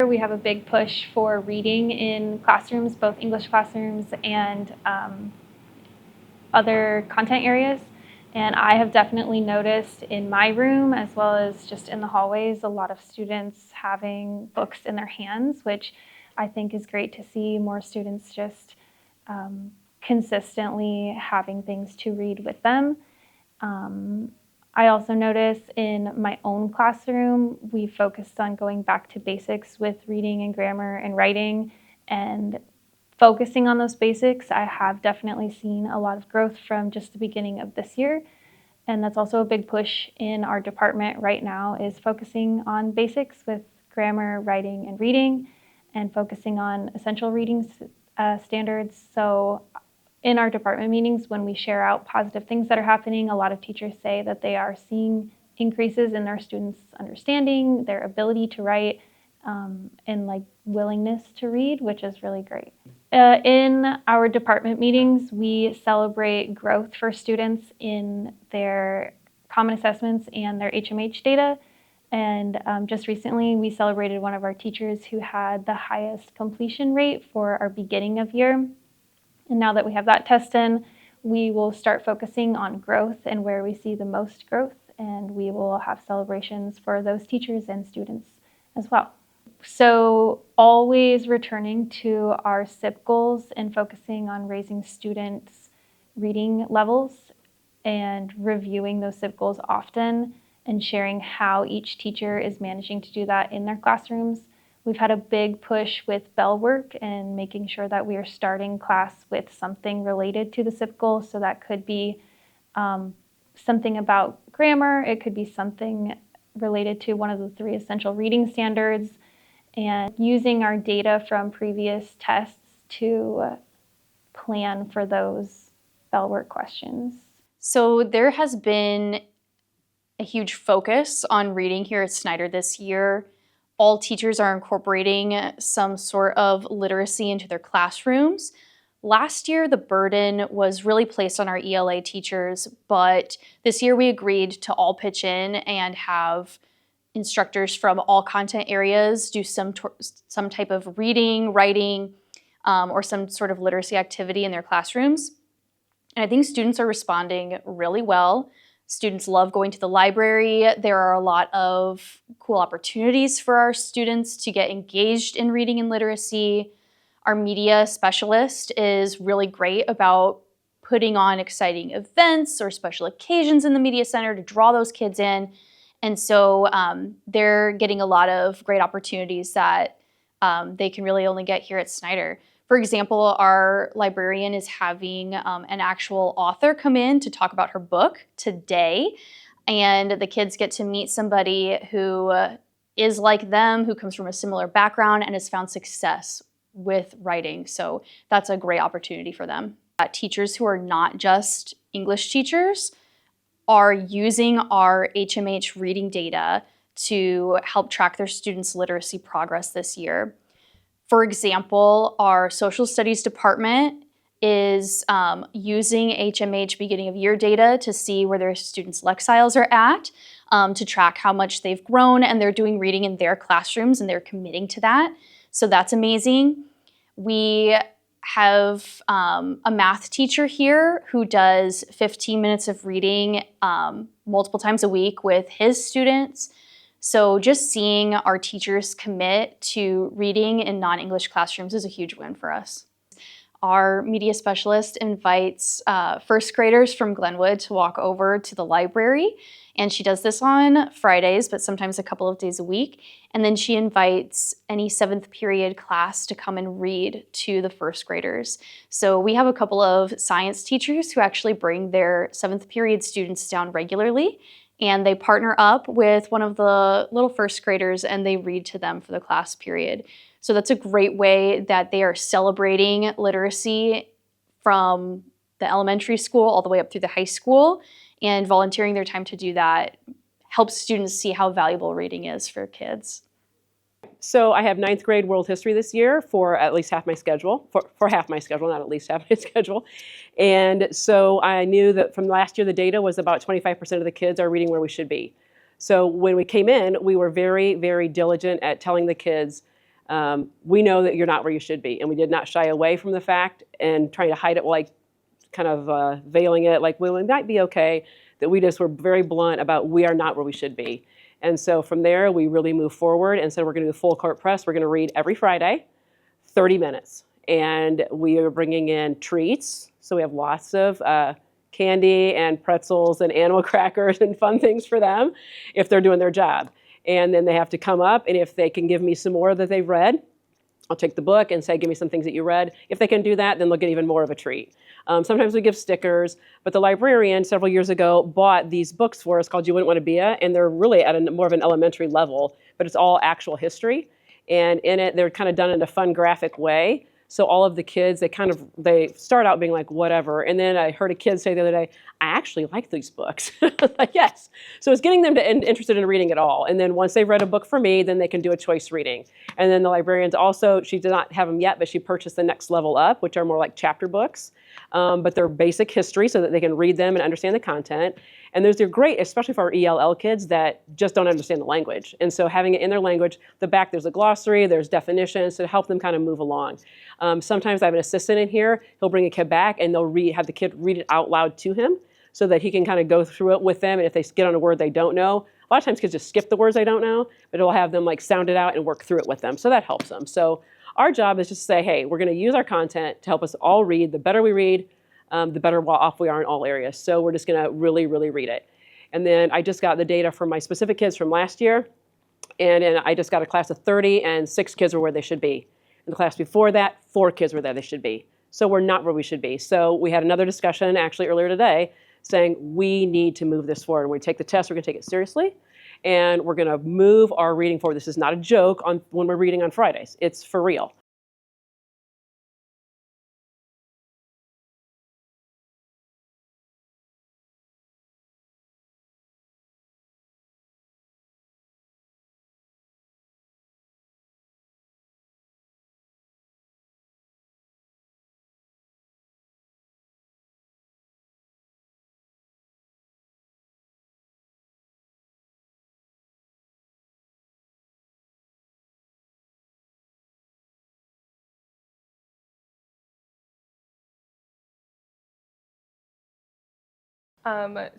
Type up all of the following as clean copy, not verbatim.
we have a big push for reading in classrooms, both English classrooms and other content areas. And I have definitely noticed in my room, as well as just in the hallways, a lot of students having books in their hands, which I think is great to see more students just consistently having things to read with them. I also notice in my own classroom, we focused on going back to basics with reading and grammar and writing, and focusing on those basics. I have definitely seen a lot of growth from just the beginning of this year. And that's also a big push in our department right now, is focusing on basics with grammar, writing, and reading, and focusing on essential reading standards. So in our department meetings, when we share out positive things that are happening, a lot of teachers say that they are seeing increases in their students' understanding, their ability to write, and like willingness to read, which is really great. In our department meetings, we celebrate growth for students in their common assessments and their HMH data. And just recently, we celebrated one of our teachers who had the highest completion rate for our beginning of year. And now that we have that test in, we will start focusing on growth and where we see the most growth. And we will have celebrations for those teachers and students as well. So always returning to our SIP goals and focusing on raising students' reading levels and reviewing those SIP goals often and sharing how each teacher is managing to do that in their classrooms. We've had a big push with bell work and making sure that we are starting class with something related to the SIP goal. So that could be something about grammar. It could be something related to one of the 3 essential reading standards, and using our data from previous tests to plan for those bell work questions. So there has been a huge focus on reading here at Snyder this year. All teachers are incorporating some sort of literacy into their classrooms. Last year, the burden was really placed on our ELA teachers, but this year we agreed to all pitch in and have instructors from all content areas do some type of reading, writing, or some sort of literacy activity in their classrooms. And I think students are responding really well. Students love going to the library. There are a lot of cool opportunities for our students to get engaged in reading and literacy. Our media specialist is really great about putting on exciting events or special occasions in the media center to draw those kids in. And so they're getting a lot of great opportunities that they can really only get here at Snyder. For example, our librarian is having an actual author come in to talk about her book today. And the kids get to meet somebody who is like them, who comes from a similar background and has found success with writing. So that's a great opportunity for them. Teachers who are not just English teachers are using our HMH reading data to help track their students' literacy progress this year. For example, our social studies department is using HMH beginning of year data to see where their students' lexiles are at, to track how much they've grown, and they're doing reading in their classrooms and they're committing to that. So that's amazing. We have a math teacher here who does 15 minutes of reading multiple times a week with his students. So just seeing our teachers commit to reading in non-English classrooms is a huge win for us. Our media specialist invites first graders from Glenwood to walk over to the library, and she does this on Fridays, but sometimes a couple of days a week. And then she invites any 7th period class to come and read to the first graders. So we have a couple of science teachers who actually bring their 7th period students down regularly, and they partner up with one of the little first graders and they read to them for the class period. So that's a great way that they are celebrating literacy from the elementary school all the way up through the high school, and volunteering their time to do that helps students see how valuable reading is for kids. So I have 9th grade world history this year for at least half my schedule, for half my schedule, not at least half my schedule. And so I knew that from last year, the data was about 25% of the kids are reading where we should be. So when we came in, we were very, very diligent at telling the kids, We know that you're not where you should be. And we did not shy away from the fact and trying to hide it, like kind of veiling it, like, well, it might be okay, that we just were very blunt about we are not where we should be. And so from there, we really moved forward and said we're going to do full court press. We're going to read every Friday, 30 minutes. And we are bringing in treats. So we have lots of candy and pretzels and animal crackers and fun things for them if they're doing their job. And then they have to come up, and if they can give me some more that they've read, I'll take the book and say, give me some things that you read. If they can do that, then they'll get even more of a treat. Sometimes we give stickers, but the librarian several years ago bought these books for us called You Wouldn't Want to Be A, and they're really at more of an elementary level, but it's all actual history. And in it, they're kind of done in a fun graphic way. So all of the kids, they start out being like, whatever. And then I heard a kid say the other day, I actually like these books. Like, yes. So it's getting them interested in reading it all. And then once they've read a book for me, then they can do a choice reading. And then the librarians also, she did not have them yet, but she purchased the next level up, which are more like chapter books. But they're basic history so that they can read them and understand the content. And they're great, especially for our ELL kids that just don't understand the language. And so having it in their language, the back there's a glossary, there's definitions to help them kind of move along. Sometimes I have an assistant in here, he'll bring a kid back and they'll have the kid read it out loud to him so that he can kind of go through it with them. And if they get on a word they don't know, a lot of times kids just skip the words they don't know, but it'll have them like sound it out and work through it with them. So that helps them. So our job is just to say, hey, we're going to use our content to help us all read. The better we read, the better off we are in all areas. So we're just going to really, really read it. And then I just got the data from my specific kids from last year. And I just got a class of 30 and 6 kids were where they should be. In the class before that, 4 kids were there they should be. So we're not where we should be. So we had another discussion actually earlier today saying we need to move this forward. When we take the test, we're going to take it seriously. And we're going to move our reading forward. This is not a joke when we're reading on Fridays. It's for real.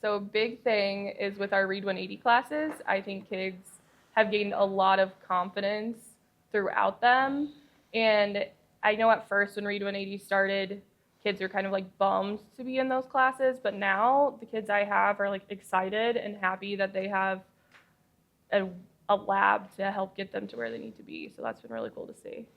So a big thing is with our Read 180 classes, I think kids have gained a lot of confidence throughout them. And I know at first when Read 180 started, kids were kind of like bummed to be in those classes, but now the kids I have are like excited and happy that they have a lab to help get them to where they need to be. So that's been really cool to see.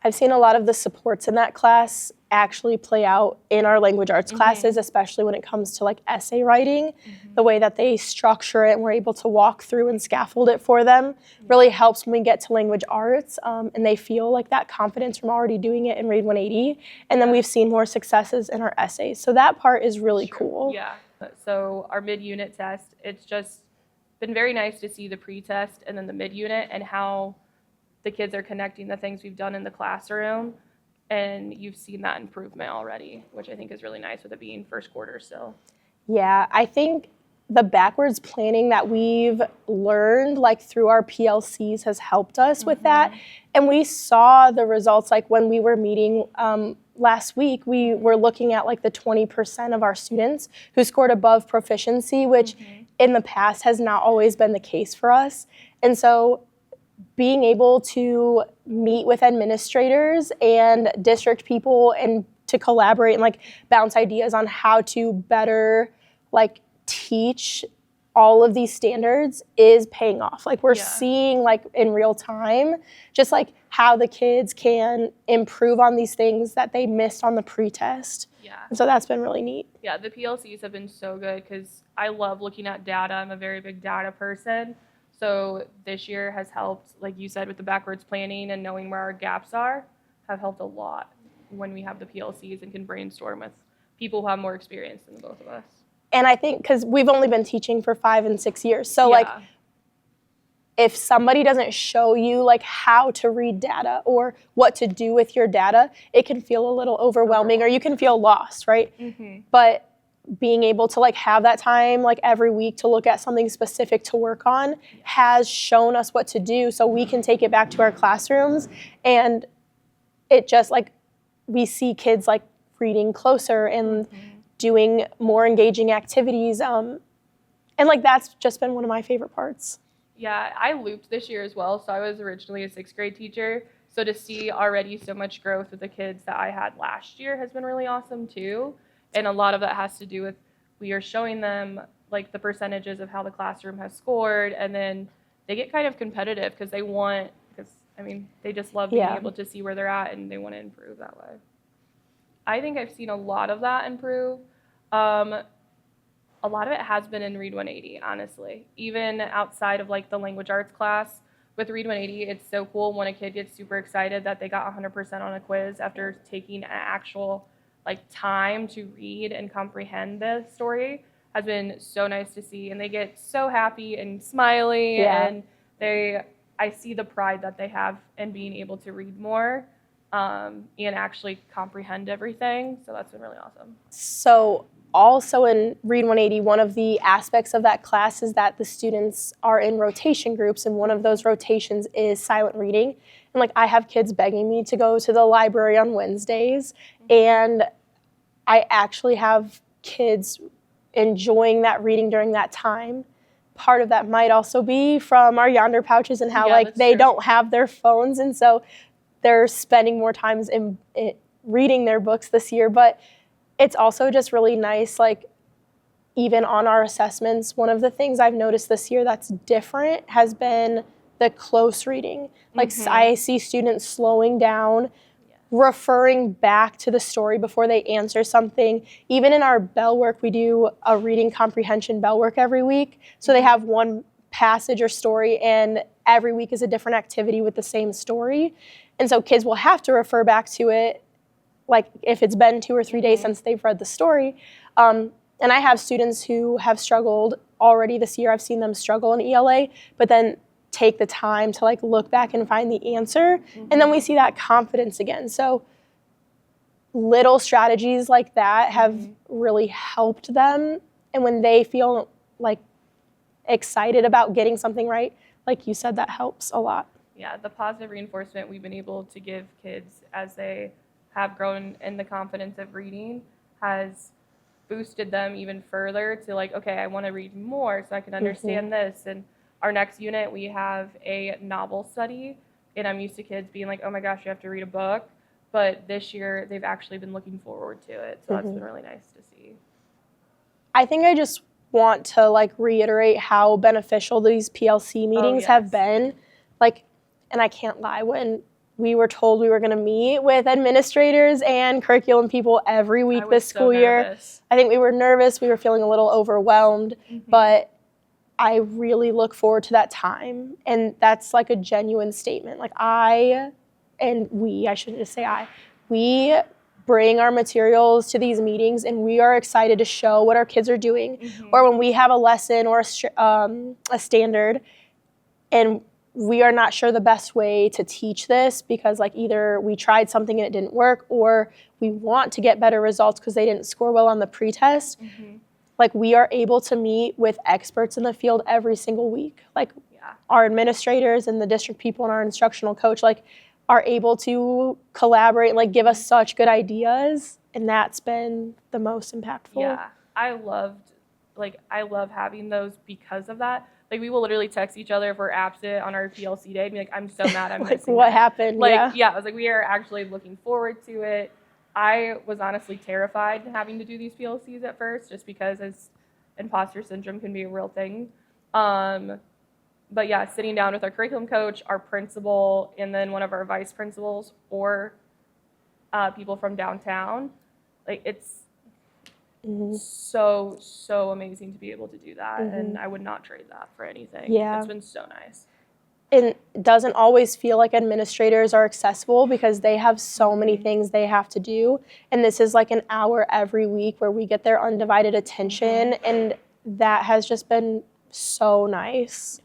I've seen a lot of the supports in that class actually play out in our language arts classes, especially when it comes to like essay writing. The way that they structure it and we're able to walk through and scaffold it for them really helps when we get to language arts, and they feel like that confidence from already doing it in Read 180. And then we've seen more successes in our essays. So that part is really cool. Yeah. So our mid-unit test, it's just been very nice to see the pre-test and then the mid-unit and how the kids are connecting the things we've done in the classroom, and you've seen that improvement already, which I think is really nice with it being first quarter still. Yeah, I think the backwards planning that we've learned like through our PLCs has helped us with that. And we saw the results like when we were meeting last week, we were looking at like the 20% of our students who scored above proficiency, which in the past has not always been the case for us. And so being able to meet with administrators and district people and to collaborate and like bounce ideas on how to better like teach all of these standards is paying off. Like we're seeing like in real time just like how the kids can improve on these things that they missed on the pre-test. And so that's been really neat. Yeah, the PLCs have been so good because I love looking at data. I'm a very big data person. So this year has helped, like you said, with the backwards planning and knowing where our gaps are, have helped a lot when we have the PLCs and can brainstorm with people who have more experience than the both of us. And I think because we've only been teaching for 5 and 6 years. So like if somebody doesn't show you like how to read data or what to do with your data, it can feel a little overwhelming or you can feel lost, right? But being able to like have that time like every week to look at something specific to work on has shown us what to do so we can take it back to our classrooms, and it just like we see kids like reading closer and doing more engaging activities, and like that's just been one of my favorite parts. Yeah, I looped this year as well. So I was originally a 6th grade teacher. So to see already so much growth with the kids that I had last year has been really awesome too. And a lot of that has to do with we are showing them like the percentages of how the classroom has scored, and then they get kind of competitive because they just love being able to see where they're at and they want to improve that way. I think I've seen a lot of that improve. A lot of it has been in Read 180, honestly. Even outside of like the language arts class, with Read 180, it's so cool when a kid gets super excited that they got 100% on a quiz after taking an actual like time to read and comprehend the story. Has been so nice to see, and they get so happy and smiley, and I see the pride that they have in being able to read more and actually comprehend everything. So that's been really awesome. So also in Read 180, one of the aspects of that class is that the students are in rotation groups, and one of those rotations is silent reading. And like I have kids begging me to go to the library on Wednesdays, and I actually have kids enjoying that reading during that time. Part of that might also be from our Yonder pouches and how like they don't have their phones, and so they're spending more times in reading their books this year. But it's also just really nice, like even on our assessments, one of the things I've noticed this year that's different has been the close reading. Like I see students slowing down, referring back to the story before they answer something. Even in our bell work, we do a reading comprehension bell work every week. So they have one passage or story, and every week is a different activity with the same story. And so kids will have to refer back to it, like if it's been 2 or 3 days since they've read the story. And I have students who have struggled already this year. I've seen them struggle in ELA, but then take the time to like look back and find the answer. And then we see that confidence again. So little strategies like that have really helped them. And when they feel like excited about getting something right, like you said, that helps a lot. Yeah, the positive reinforcement we've been able to give kids as they have grown in the confidence of reading has boosted them even further to like, okay, I want to read more so I can understand this. And our next unit, we have a novel study, and I'm used to kids being like, oh my gosh, you have to read a book. But this year, they've actually been looking forward to it. So that's been really nice to see. I think I just want to like reiterate how beneficial these PLC meetings have been. Like, and I can't lie, when we were told we were going to meet with administrators and curriculum people every week this school year, I think we were nervous. We were feeling a little overwhelmed, but I really look forward to that time. And that's like a genuine statement. Like I shouldn't just say we bring our materials to these meetings, and we are excited to show what our kids are doing. Or when we have a lesson or a standard, and we are not sure the best way to teach this because like either we tried something and it didn't work, or we want to get better results because they didn't score well on the pretest. Like we are able to meet with experts in the field every single week. Like our administrators and the district people and our instructional coach like are able to collaborate and like give us such good ideas, and that's been the most impactful. Yeah, I love having those because of that. Like we will literally text each other if we're absent on our PLC day and be like, I'm so mad I'm like missing what that. happened. Like I was like, we are actually looking forward to it. I was honestly terrified having to do these PLCs at first, just because imposter syndrome can be a real thing. But yeah, sitting down with our curriculum coach, our principal, and then one of our vice principals or people from downtown, like it's so amazing to be able to do that. And I would not trade that for anything. It's been so nice. It doesn't always feel like administrators are accessible because they have so many things they have to do. And this is like an hour every week where we get their undivided attention. And that has just been so nice.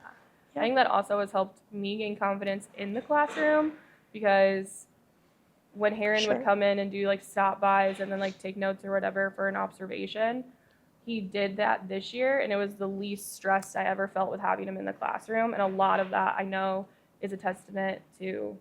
I think that also has helped me gain confidence in the classroom, because when Heron would come in and do like stop bys and then like take notes or whatever for an observation, he did that this year, and it was the least stressed I ever felt with having him in the classroom. And a lot of that I know is a testament to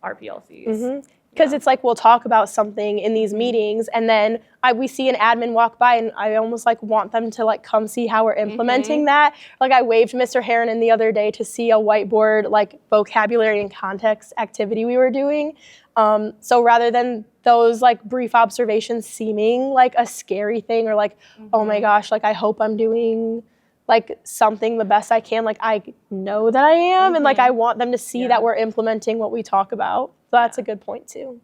our PLCs. Because it's like we'll talk about something in these meetings, and then we see an admin walk by, and I almost like want them to like come see how we're implementing that. Like I waved Mr. Harrinan the other day to see a whiteboard like vocabulary and context activity we were doing. So rather than those like brief observations seeming like a scary thing or like, oh my gosh, like I hope I'm doing like something the best I can, like I know that I am, and like I want them to see that we're implementing what we talk about. So that's a good point too.